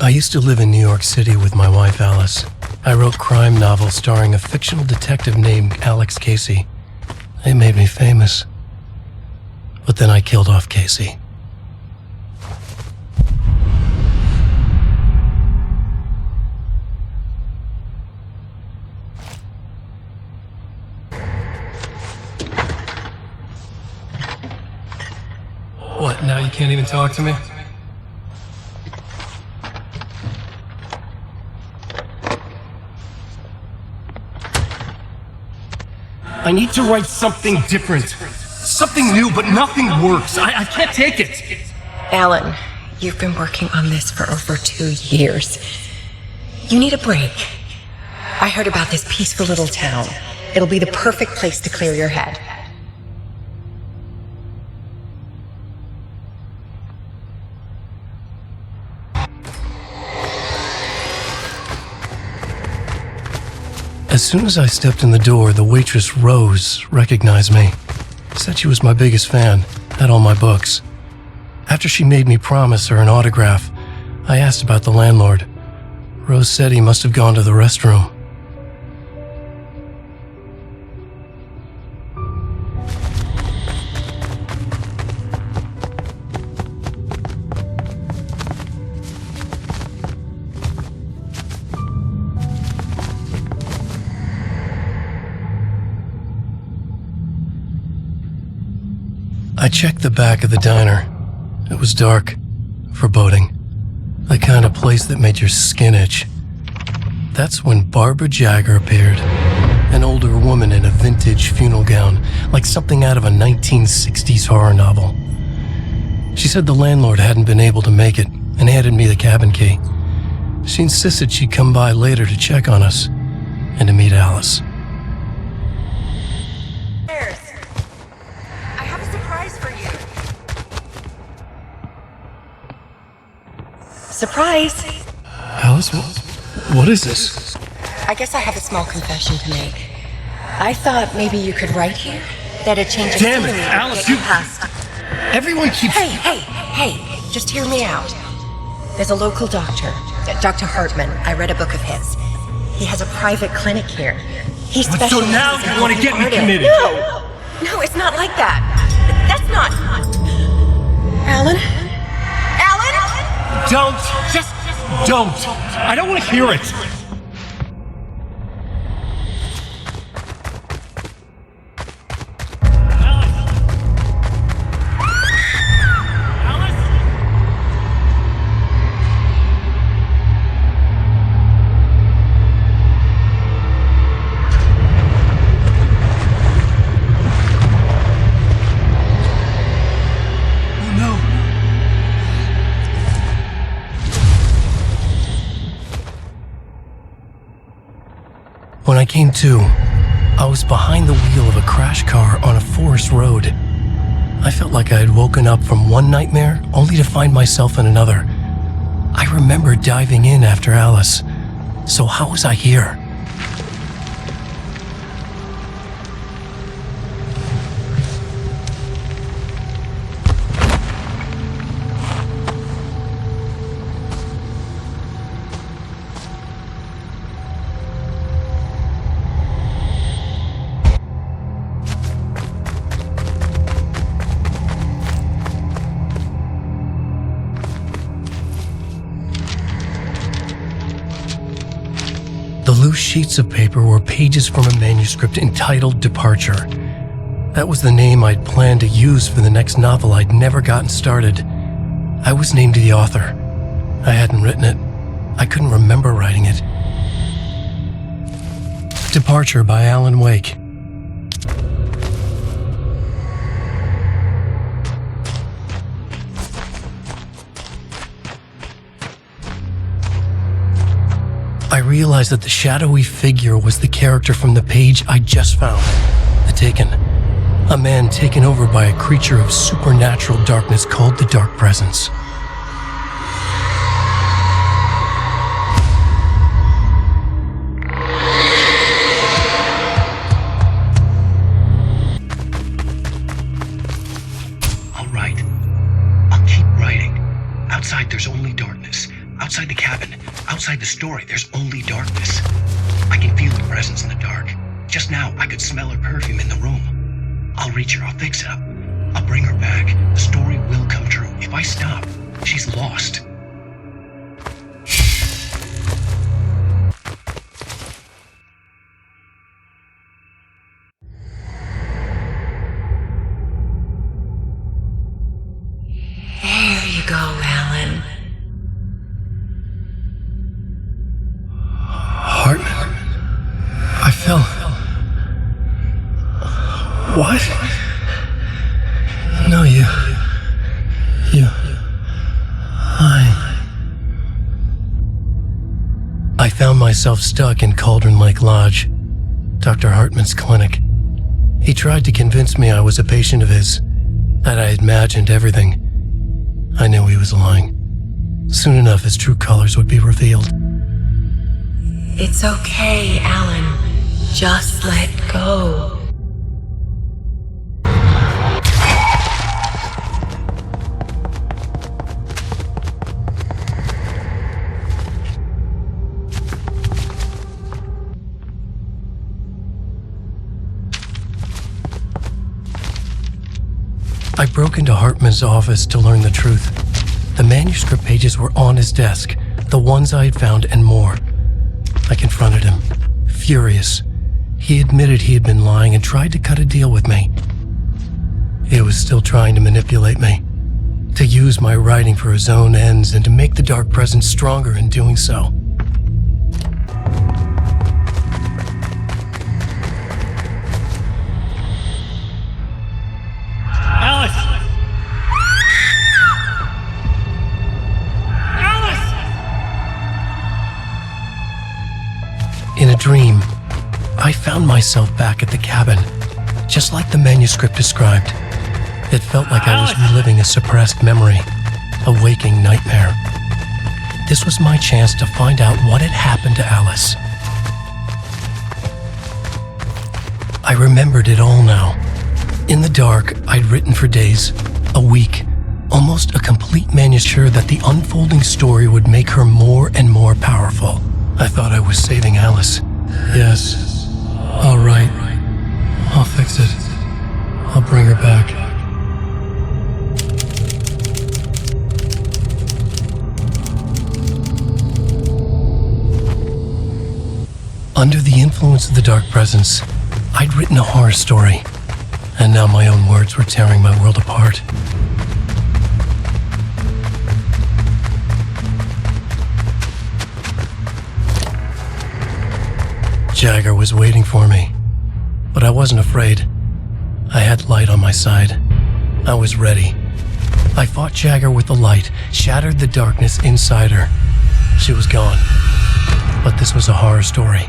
I used to live in New York City with my wife, Alice. I wrote crime novels starring a fictional detective named Alex Casey. They made me famous. But then I killed off Casey. What, now you can't even talk to me? I need to write something different. Something new, but nothing works. I can't take it. Alan, you've been working on this for over 2 years. You need a break. I heard about this peaceful little town. It'll be the perfect place to clear your head. As soon as I stepped in the door, the waitress Rose recognized me. Said she was my biggest fan, had all my books. After she made me promise her an autograph, I asked about the landlord. Rose said he must have gone to the restroom. I checked the back of the diner. It was dark, foreboding, the kind of place that made your skin itch. That's when Barbara Jagger appeared, an older woman in a vintage funeral gown, like something out of a 1960s horror novel. She said the landlord hadn't been able to make it and handed me the cabin key. She insisted she'd come by later to check on us and to meet Alice. Surprise! Alice, what is this? I guess I have a small confession to make. I thought maybe you could write here that a change of Damn it, scenery would Alice, get you past. Everyone keeps... Hey, just hear me out. There's a local doctor, Dr. Hartman. I read a book of his. He has a private clinic here. He specializes So now you want to get me committed? No, it's not like that. That's not... Alan? Don't! Just don't! I don't want to hear it! When I came to, I was behind the wheel of a crash car on a forest road. I felt like I had woken up from one nightmare only to find myself in another. I remember diving in after Alice. So how was I here? The loose sheets of paper were pages from a manuscript entitled Departure. That was the name I'd planned to use for the next novel I'd never gotten started. I was named the author. I hadn't written it. I couldn't remember writing it. Departure by Alan Wake. I realized that the shadowy figure was the character from the page I just found, The Taken. A man taken over by a creature of supernatural darkness called the Dark Presence. All right, I'll keep writing. Outside there's only darkness. I'll Outside the cabin, outside the story, there's only darkness. I can feel her presence in the dark. Just now, I could smell her perfume in the room. I'll reach her, I'll fix it up. I'll bring her back. The story will come true. If I stop, she's lost. There you go, Alan. Hartman. I fell. What? No, you. I found myself stuck in Cauldron Lake Lodge, Dr. Hartman's clinic. He tried to convince me I was a patient of his, that I had imagined everything. I knew he was lying. Soon enough, his true colors would be revealed. It's okay, Alan. Just let go. I broke into Hartman's office to learn the truth. The manuscript pages were on his desk, the ones I had found and more. I confronted him, furious. He admitted he had been lying and tried to cut a deal with me. He was still trying to manipulate me, to use my writing for his own ends and to make the dark presence stronger in doing so. In a dream, I found myself back at the cabin, just like the manuscript described. It felt like I was reliving a suppressed memory, a waking nightmare. This was my chance to find out what had happened to Alice. I remembered it all now. In the dark, I'd written for days, a week, almost a complete manuscript that the unfolding story would make her more and more powerful. I thought I was saving Alice. Yes. All right. I'll fix it. I'll bring her back. Under the influence of the dark presence, I'd written a horror story, and now my own words were tearing my world apart. Jagger was waiting for me, but I wasn't afraid. I had light on my side. I was ready. I fought Jagger with the light, shattered the darkness inside her. She was gone. But this was a horror story,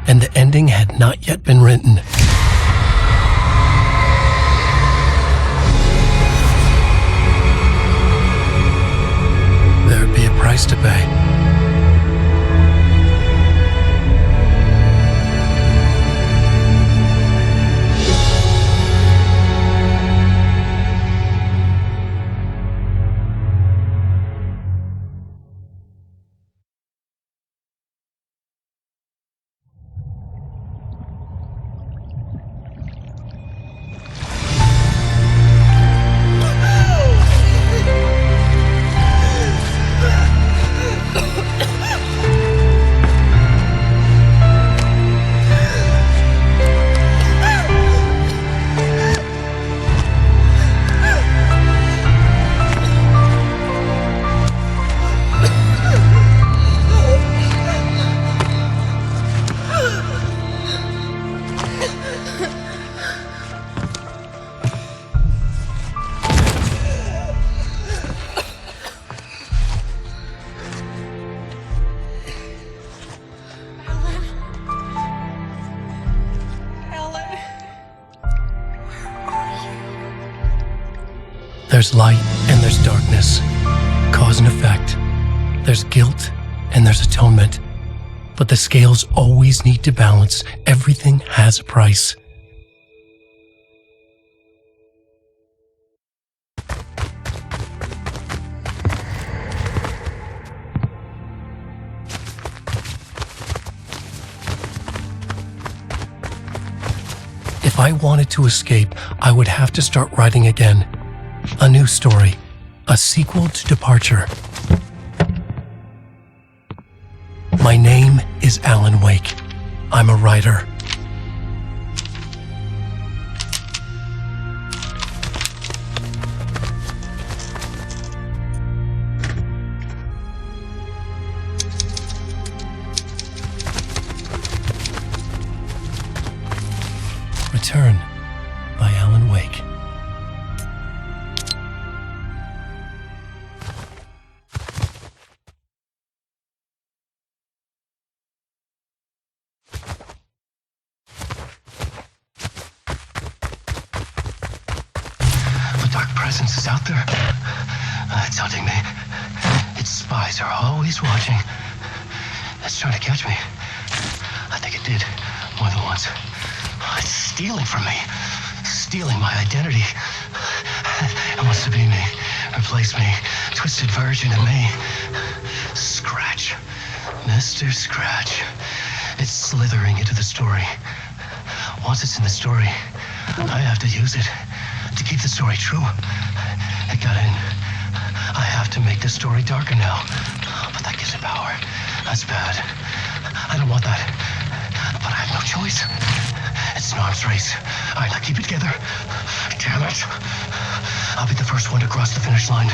and the ending had not yet been written. There'd be a price to pay. There's light and there's darkness, cause and effect. There's guilt and there's atonement. But the scales always need to balance. Everything has a price. I wanted to escape, I would have to start writing again. A new story. A sequel to Departure. My name is Alan Wake. I'm a writer. Return by Alan Wake. A dark presence is out there. It's hunting me. Its spies are always watching. It's trying to catch me. I think it did more than once. It's stealing from me. Stealing my identity. It wants to be me. Replace me. Twisted version of me. Scratch. Mr. Scratch. It's slithering into the story. Once it's in the story, I have to use it to keep the story true. It got in. I have to make the story darker now. But that gives it power. That's bad. I don't want that. But I have no choice. It's an arms race. All right, now keep it together. Damn it. I'll be the first one to cross the finish line.